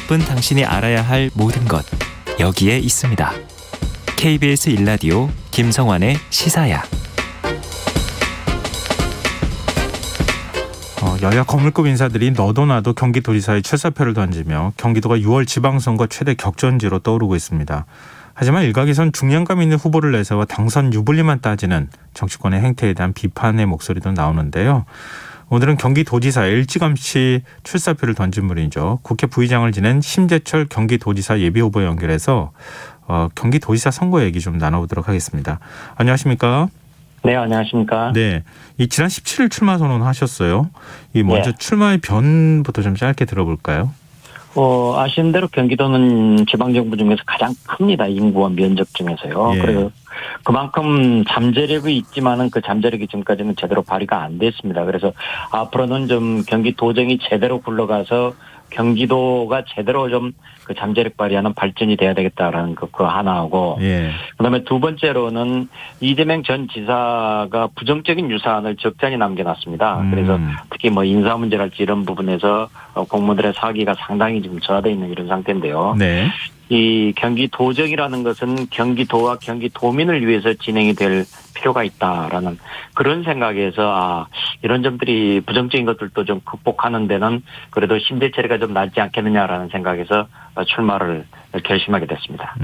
바쁜 당신이 알아야 할 모든 것 여기에 있습니다. KBS 1라디오 김성환의 시사야. 여야 거물급 인사들이 너도 나도 경기도지사에 출사표를 던지며 경기도가 6월 지방선거 최대 격전지로 떠오르고 있습니다. 하지만 일각에선 중량감 있는 후보를 내세워 당선 유불리만 따지는 정치권의 행태에 대한 비판의 목소리도 나오는데요. 오늘은 경기도지사 일찌감치 출사표를 던진 분이죠. 국회 부의장을 지낸 심재철 경기도지사 예비후보 연결해서 경기도지사 선거 얘기 좀 나눠보도록 하겠습니다. 안녕하십니까? 네, 안녕하십니까? 네, 이 지난 17일 출마 선언하셨어요. 이 먼저 네. 출마의 변부터 좀 짧게 들어볼까요? 아시는 대로 경기도는 지방정부 중에서 가장 큽니다. 인구와 면적 중에서요. 예. 그래서 그만큼 잠재력이 있지만은 그 잠재력이 지금까지는 제대로 발휘가 안 됐습니다. 그래서 앞으로는 좀 경기도정이 제대로 굴러가서 경기도가 제대로 좀 그 잠재력 발휘하는 발전이 돼야 되겠다라는 그 하나하고, 예. 그다음에 두 번째로는 이재명 전 지사가 부정적인 유산을 적잖이 남겨놨습니다. 그래서 특히 뭐 인사 문제랄지 이런 부분에서 공무원들의 사기가 상당히 지금 저하되어 있는 이런 상태인데요. 네. 이 경기도정이라는 것은 경기도와 경기도민을 위해서 진행이 될 필요가 있다라는 그런 생각에서 이런 점들이 부정적인 것들도 좀 극복하는 데는 그래도 심재철이가 좀 낫지 않겠느냐라는 생각에서 출마를 결심하게 됐습니다.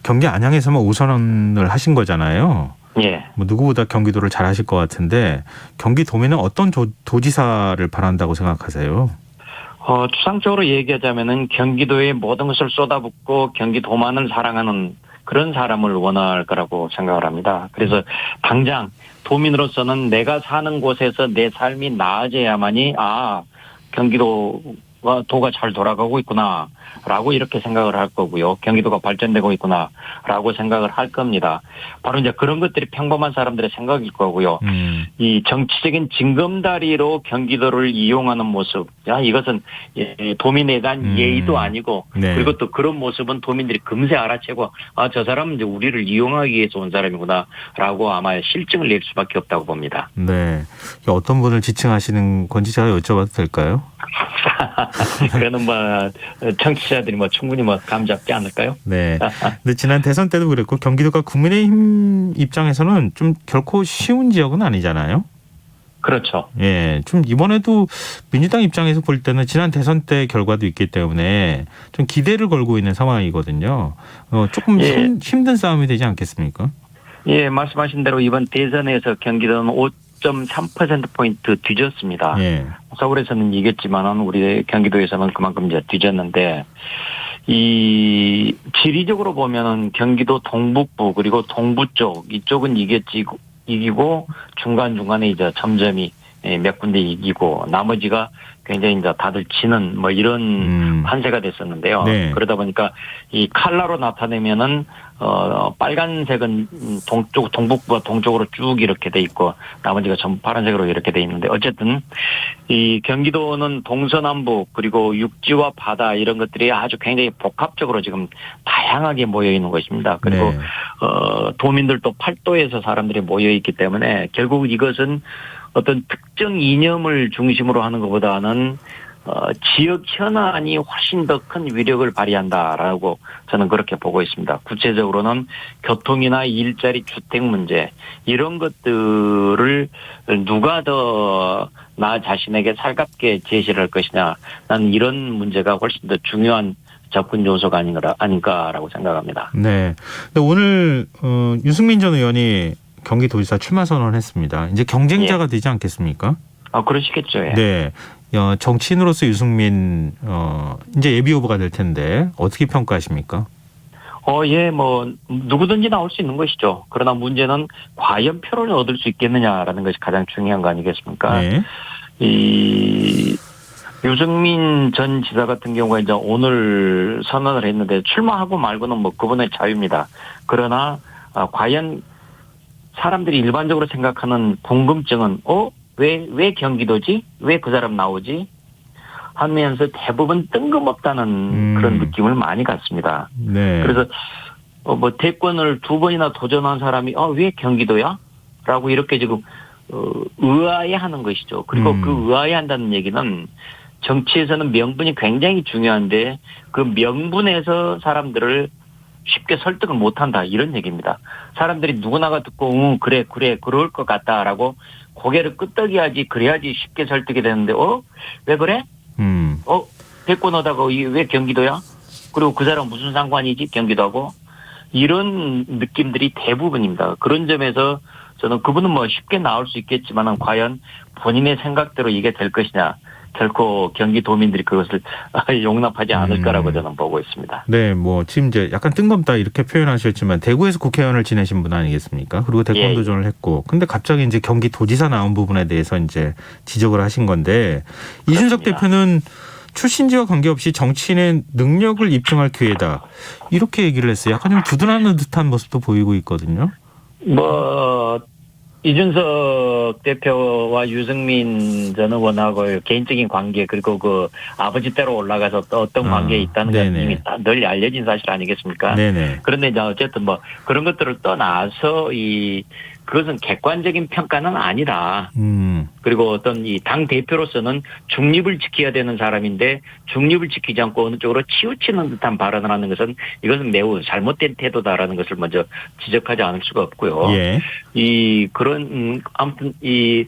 경기 안양에서만 우선을 하신 거잖아요. 예. 뭐 누구보다 경기도를 잘 하실 것 같은데 경기도민은 어떤 도지사를 바란다고 생각하세요? 추상적으로 얘기하자면은 경기도에 모든 것을 쏟아붓고 경기도만을 사랑하는 그런 사람을 원할 거라고 생각을 합니다. 그래서 당장 도민으로서는 내가 사는 곳에서 내 삶이 나아져야만이 도가 잘 돌아가고 있구나라고 이렇게 생각을 할 거고요. 경기도가 발전되고 있구나라고 생각을 할 겁니다. 바로 이제 그런 것들이 평범한 사람들의 생각일 거고요. 이 정치적인 징검다리로 경기도를 이용하는 모습, 이것은 도민에 대한 예의도 아니고, 네. 그리고 또 그런 모습은 도민들이 금세 알아채고 저 사람은 이제 우리를 이용하기 위해서 온 사람이구나라고 아마 실증을 낼 수밖에 없다고 봅니다. 네. 어떤 분을 지칭하시는 건지 제가 여쭤봐도 될까요? 그거는 청취자들이 충분히 감 잡지 않을까요? 네. 근데 지난 대선 때도 그랬고 경기도가 국민의힘 입장에서는 좀 결코 쉬운 지역은 아니잖아요. 그렇죠. 예, 좀 이번에도 민주당 입장에서 볼 때는 지난 대선 때 결과도 있기 때문에 좀 기대를 걸고 있는 상황이거든요. 조금 힘든 싸움이 되지 않겠습니까? 예, 말씀하신 대로 이번 대선에서 경기도는 5.3%포인트 뒤졌습니다. 예. 서울에서는 이겼지만은 우리 경기도에서는 그만큼 이제 뒤졌는데, 이 지리적으로 보면은 경기도 동북부 그리고 동부 쪽 이쪽은 이기고 중간중간에 이제 점점이 몇 군데 이기고 나머지가 굉장히 이제 다들 지는 이런 판세가 됐었는데요. 네. 그러다 보니까 이 칼라로 나타내면은 빨간색은 동북부와 동쪽으로 쭉 이렇게 돼 있고 나머지가 전부 파란색으로 이렇게 돼 있는데, 어쨌든 이 경기도는 동서남북 그리고 육지와 바다 이런 것들이 아주 굉장히 복합적으로 지금 다양하게 모여 있는 것입니다. 그리고 네. 도민들도 팔도에서 사람들이 모여 있기 때문에 결국 이것은 어떤 특정 이념을 중심으로 하는 것보다는 지역 현안이 훨씬 더 큰 위력을 발휘한다라고 저는 그렇게 보고 있습니다. 구체적으로는 교통이나 일자리, 주택 문제 이런 것들을 누가 더 나 자신에게 살갑게 제시를 할 것이냐, 나는 이런 문제가 훨씬 더 중요한 접근 요소가 아닌가라고 생각합니다. 네. 근데 오늘 유승민 전 의원이 경기도지사 출마 선언을 했습니다. 이제 경쟁자가 되지 않겠습니까? 그러시겠죠. 예. 네. 정치인으로서 유승민 이제 예비 후보가 될 텐데 어떻게 평가하십니까? 누구든지 나올 수 있는 것이죠. 그러나 문제는 과연 표를 얻을 수 있겠느냐라는 것이 가장 중요한 거 아니겠습니까? 네. 이 유승민 전 지사 같은 경우가 이제 오늘 선언을 했는데 출마하고 말고는 그분의 자유입니다. 그러나 과연 사람들이 일반적으로 생각하는 궁금증은 왜 경기도지? 왜 그 사람 나오지? 하면서 대부분 뜬금없다는 그런 느낌을 많이 갖습니다. 네. 그래서 대권을 2번이나 도전한 사람이 왜 경기도야? 라고 이렇게 지금 의아해하는 것이죠. 그리고 그 의아해한다는 얘기는 정치에서는 명분이 굉장히 중요한데 그 명분에서 사람들을 쉽게 설득을 못한다 이런 얘기입니다. 사람들이 누구나가 듣고 그래 그럴 것 같다라고 고개를 끄덕여야지 그래야지 쉽게 설득이 되는데 왜 그래? 대권 하다가 왜 경기도야? 그리고 그 사람 무슨 상관이지 경기도하고? 이런 느낌들이 대부분입니다. 그런 점에서 저는 그분은 뭐 쉽게 나올 수 있겠지만 과연 본인의 생각대로 이게 될 것이냐. 결코 경기도민들이 그것을 용납하지 않을 거라고 저는 보고 있습니다. 네, 뭐 지금 이제 약간 뜬금없다 이렇게 표현하셨지만 대구에서 국회의원을 지내신 분 아니겠습니까? 그리고 대권 도전을 했고, 근데 갑자기 이제 경기도지사 나온 부분에 대해서 이제 지적을 하신 건데 그렇습니다. 이준석 대표는 출신지와 관계없이 정치인의 능력을 입증할 기회다 이렇게 얘기를 했어요. 약간 좀 두둔하는 듯한 모습도 보이고 있거든요. 이준석 대표와 유승민 전 의원하고 개인적인 관계 그리고 그 아버지 때로 올라가서 또 어떤 관계에 있다는 건 이미 널리 알려진 사실 아니겠습니까? 네네. 그런데 이제 어쨌든 뭐 그런 것들을 떠나서 그것은 객관적인 평가는 아니다. 그리고 어떤 이 당 대표로서는 중립을 지켜야 되는 사람인데 중립을 지키지 않고 어느 쪽으로 치우치는 듯한 발언을 하는 것은 이것은 매우 잘못된 태도다라는 것을 먼저 지적하지 않을 수가 없고요. 예. 아무튼 이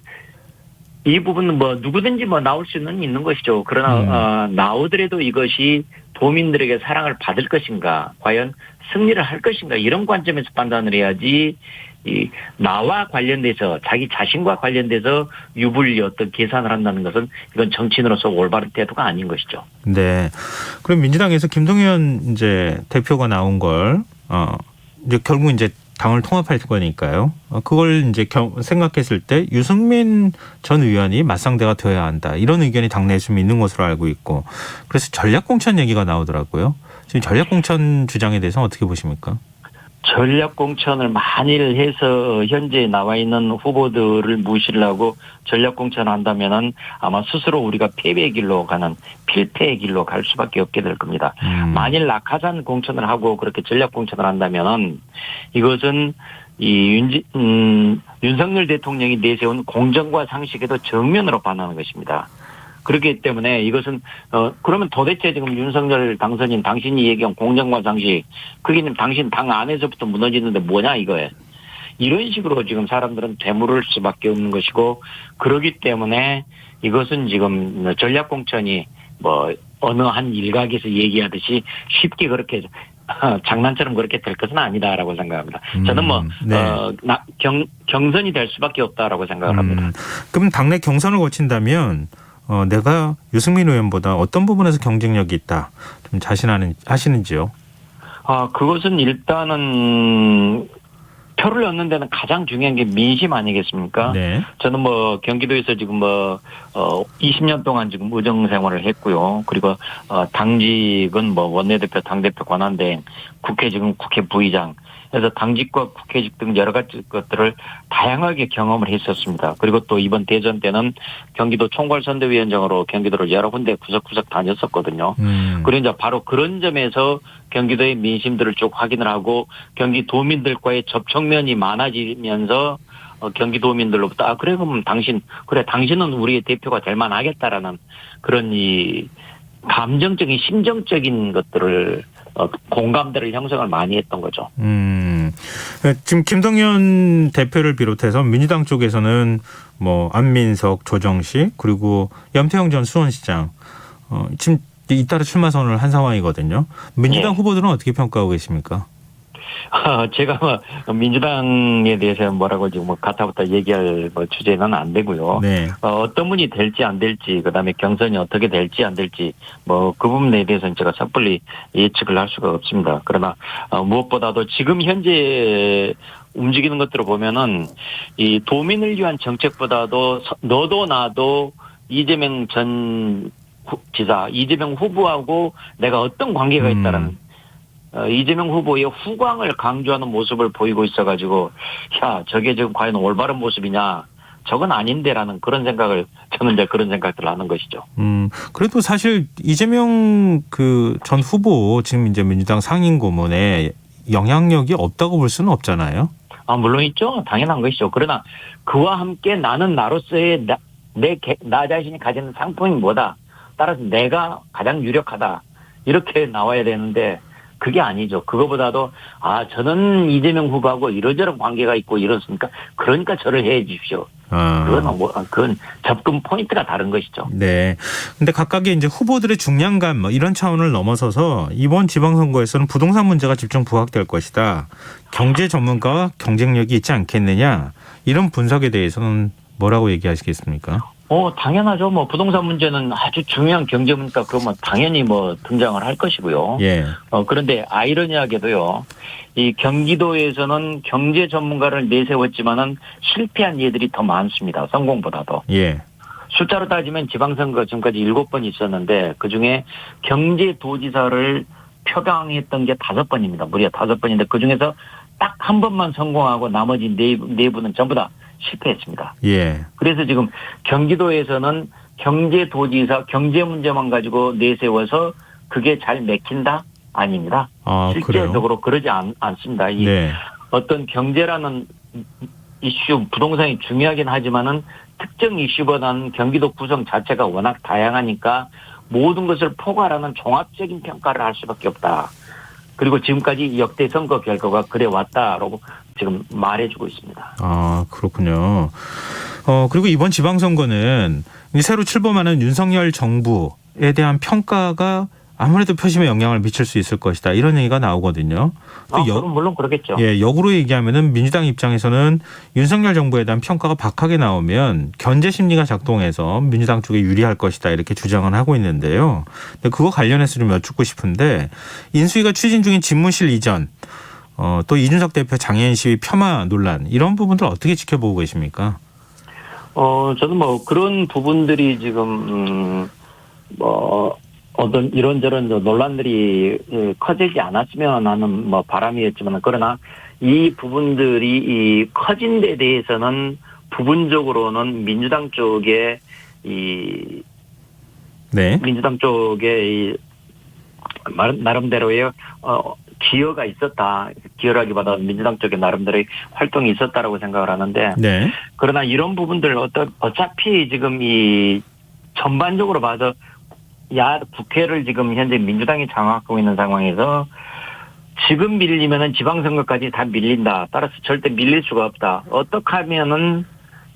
부분은 뭐 누구든지 뭐 나올 수는 있는 것이죠. 그러나 나오더라도 이것이 도민들에게 사랑을 받을 것인가, 과연 승리를 할 것인가 이런 관점에서 판단을 해야지. 나와 관련돼서 자기 자신과 관련돼서 유불리 어떤 계산을 한다는 것은 이건 정치인으로서 올바른 태도가 아닌 것이죠. 네. 그럼 민주당에서 김동연 이제 대표가 나온 걸 이제 결국 이제 당을 통합할 거니까요. 그걸 이제 생각했을 때 유승민 전 의원이 맞상대가 되어야 한다. 이런 의견이 당내에 좀 있는 것으로 알고 있고, 그래서 전략공천 얘기가 나오더라고요. 지금 전략공천 주장에 대해서 어떻게 보십니까? 전략공천을 만일 해서 현재 나와 있는 후보들을 무시를 하고 전략공천을 한다면은 아마 스스로 우리가 패배의 길로 가는 필패의 길로 갈 수밖에 없게 될 겁니다. 만일 낙하산 공천을 하고 그렇게 전략공천을 한다면은 이것은 윤석열 대통령이 내세운 공정과 상식에도 정면으로 반하는 것입니다. 그렇기 때문에 이것은 그러면 도대체 지금 윤석열 당선인 당신이 얘기한 공정과 상식 그게 당신 당 안에서부터 무너지는데 뭐냐 이거예요. 이런 식으로 지금 사람들은 되물을 수밖에 없는 것이고, 그렇기 때문에 이것은 지금 전략공천이 뭐 어느 한 일각에서 얘기하듯이 쉽게 그렇게 장난처럼 그렇게 될 것은 아니다라고 생각합니다. 저는 경선이 될 수밖에 없다라고 생각을 합니다. 그럼 당내 경선을 거친다면 내가 유승민 의원보다 어떤 부분에서 경쟁력이 있다 좀 자신하시는지요? 그것은 일단은 표를 얻는 데는 가장 중요한 게 민심 아니겠습니까? 네. 저는 뭐 경기도에서 지금 20년 동안 지금 의정 생활을 했고요. 그리고 당직은 뭐 원내대표, 당대표 권한대행, 국회 지금 국회 부의장. 그래서 당직과 국회직 등 여러 가지 것들을 다양하게 경험을 했었습니다. 그리고 또 이번 대전 때는 경기도 총괄선대위원장으로 경기도를 여러 군데 구석구석 다녔었거든요. 그리고 이제 바로 그런 점에서 경기도의 민심들을 쭉 확인을 하고 경기도민들과의 접촉면이 많아지면서 경기도민들로부터 그래 그럼 당신은 우리의 대표가 될 만하겠다라는 그런 이 감정적인 심정적인 것들을 공감대를 형성을 많이 했던 거죠. 지금 김동연 대표를 비롯해서 민주당 쪽에서는 뭐 안민석, 조정식 그리고 염태영 전 수원시장 지금 잇따라 출마 선언을 한 상황이거든요. 민주당 후보들은 어떻게 평가하고 계십니까? 제가 민주당에 대해서 뭐라고 지금 가타부터 얘기할 주제는 안 되고요. 네. 어떤 분이 될지 안 될지, 그다음에 경선이 어떻게 될지 안 될지, 그 부분에 대해서는 제가 섣불리 예측을 할 수가 없습니다. 그러나 무엇보다도 지금 현재 움직이는 것들을 보면은 이 도민을 위한 정책보다도 너도 나도 이재명 전 지사, 이재명 후보하고 내가 어떤 관계가 있다라는. 이재명 후보의 후광을 강조하는 모습을 보이고 있어가지고, 저게 지금 과연 올바른 모습이냐, 저건 아닌데라는 그런 생각을, 저는 이제 그런 생각들을 하는 것이죠. 그래도 사실 이재명 전 후보 지금 이제 민주당 상임고문에 영향력이 없다고 볼 수는 없잖아요. 물론 있죠. 당연한 것이죠. 그러나 그와 함께 나는 나로서의 나 자신이 가지는 상품이 뭐다. 따라서 내가 가장 유력하다. 이렇게 나와야 되는데 그게 아니죠. 그거보다도 저는 이재명 후보하고 이러저런 관계가 있고 이렇습니까? 그러니까 저를 해 주십시오. 그건 접근 포인트가 다른 것이죠. 네. 근데 각각의 이제 후보들의 중량감 뭐 이런 차원을 넘어서서 이번 지방선거에서는 부동산 문제가 집중 부각될 것이다. 경제 전문가와 경쟁력이 있지 않겠느냐. 이런 분석에 대해서는 뭐라고 얘기하시겠습니까? 당연하죠. 뭐 부동산 문제는 아주 중요한 경제 문제가 그러면 당연히 뭐 등장을 할 것이고요. 예. 그런데 아이러니하게도요. 이 경기도에서는 경제 전문가를 내세웠지만은 실패한 예들이 더 많습니다. 성공보다도. 예. 숫자로 따지면 지방선거 지금까지 7번 있었는데 그중에 경제도지사를 표방했던 게 5번입니다. 무려 5번인데 그중에서 딱 한 번만 성공하고 나머지 네 분은 전부 다 실패했습니다. 예. 그래서 지금 경기도에서는 경제도지사 경제 문제만 가지고 내세워서 그게 잘 맥힌다? 아닙니다. 실제적으로 그러지 않습니다. 네. 어떤 경제라는 이슈, 부동산이 중요하긴 하지만은 특정 이슈보다는 경기도 구성 자체가 워낙 다양하니까 모든 것을 포괄하는 종합적인 평가를 할 수밖에 없다. 그리고 지금까지 역대 선거 결과가 그래 왔다라고 지금 말해주고 있습니다. 그렇군요. 그리고 이번 지방선거는 새로 출범하는 윤석열 정부에 대한 평가가 아무래도 표심에 영향을 미칠 수 있을 것이다. 이런 얘기가 나오거든요. 그럼 물론 그렇겠죠. 예, 역으로 얘기하면은 민주당 입장에서는 윤석열 정부에 대한 평가가 박하게 나오면 견제 심리가 작동해서 민주당 쪽에 유리할 것이다. 이렇게 주장을 하고 있는데요. 근데 그거 관련해서 좀 여쭙고 싶은데 인수위가 추진 중인 집무실 이전, 또 이준석 대표 장애인 시위 폄하 논란 이런 부분들 어떻게 지켜보고 계십니까? 저는 뭐 그런 부분들이 지금 어떤 이런저런 논란들이 커지지 않았으면 하는 바람이었지만 그러나 이 부분들이 커진 데 대해서는 부분적으로는 민주당 쪽에 민주당 쪽에 나름대로의 기여가 있었다. 기여라기보다 민주당 쪽에 나름대로의 활동이 있었다라고 생각을 하는데 네. 그러나 이런 부분들 어차피 지금 이 전반적으로 봐서 국회를 지금 현재 민주당이 장악하고 있는 상황에서 지금 밀리면은 지방선거까지 다 밀린다. 따라서 절대 밀릴 수가 없다. 어떻게 하면은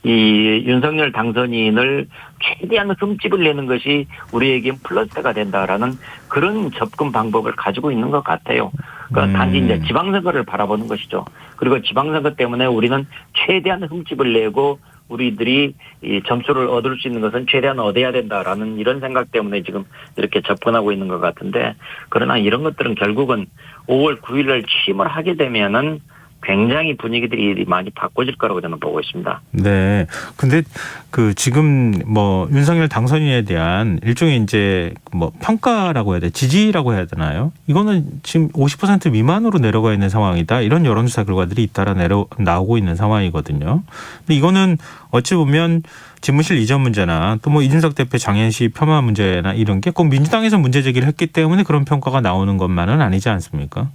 이 윤석열 당선인을 최대한 흠집을 내는 것이 우리에겐 플러스가 된다라는 그런 접근 방법을 가지고 있는 것 같아요. 그러니까 단지 이제 지방선거를 바라보는 것이죠. 그리고 지방선거 때문에 우리는 최대한 흠집을 내고 우리들이 이 점수를 얻을 수 있는 것은 최대한 얻어야 된다라는 이런 생각 때문에 지금 이렇게 접근하고 있는 것 같은데 그러나 이런 것들은 결국은 5월 9일 날 취임을 하게 되면은 굉장히 분위기들이 많이 바꿔질 거라고 저는 보고 있습니다. 네. 근데 지금 윤석열 당선인에 대한 일종의 이제 평가라고 해야 돼, 지지라고 해야 되나요? 이거는 지금 50% 미만으로 내려가 있는 상황이다. 이런 여론조사 결과들이 잇따라 나오고 있는 상황이거든요. 근데 이거는 어찌 보면 집무실 이전 문제나 또 이준석 대표 장애인 시위 폄하 문제나 이런 게 꼭 민주당에서 문제 제기를 했기 때문에 그런 평가가 나오는 것만은 아니지 않습니까?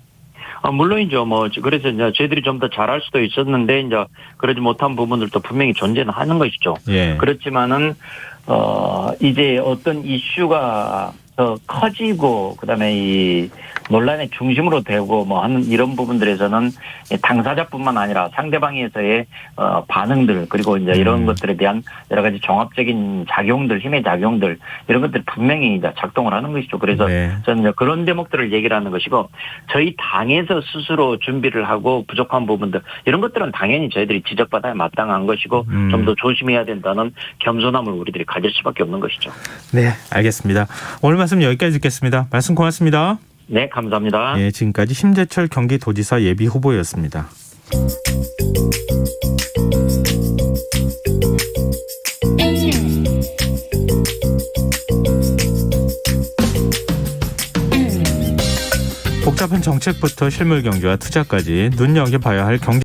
물론이죠. 그래서 이제 저희들이 좀 더 잘할 수도 있었는데, 이제 그러지 못한 부분들도 분명히 존재는 하는 것이죠. 예. 그렇지만은, 이제 어떤 이슈가 더 커지고, 그 다음에 이 논란의 중심으로 되고 하는 이런 부분들에서는 당사자뿐만 아니라 상대방에서의 반응들, 그리고 이제 이런 것들에 대한 여러 가지 종합적인 작용들, 힘의 작용들, 이런 것들이 분명히 이제 작동을 하는 것이죠. 그래서 저는 이제 그런 대목들을 얘기를 하는 것이고, 저희 당에서 스스로 준비를 하고 부족한 부분들, 이런 것들은 당연히 저희들이 지적받아야 마땅한 것이고, 좀 더 조심해야 된다는 겸손함을 우리들이 가질 수밖에 없는 것이죠. 네, 알겠습니다. 오늘 말씀 여기까지 듣겠습니다. 말씀 고맙습니다. 네, 감사합니다. 예, 지금까지 심재철 경기도지사 예비 후보였습니다. 복잡한 정책부터 실물 경제와 투자까지 눈여겨봐야 할 경제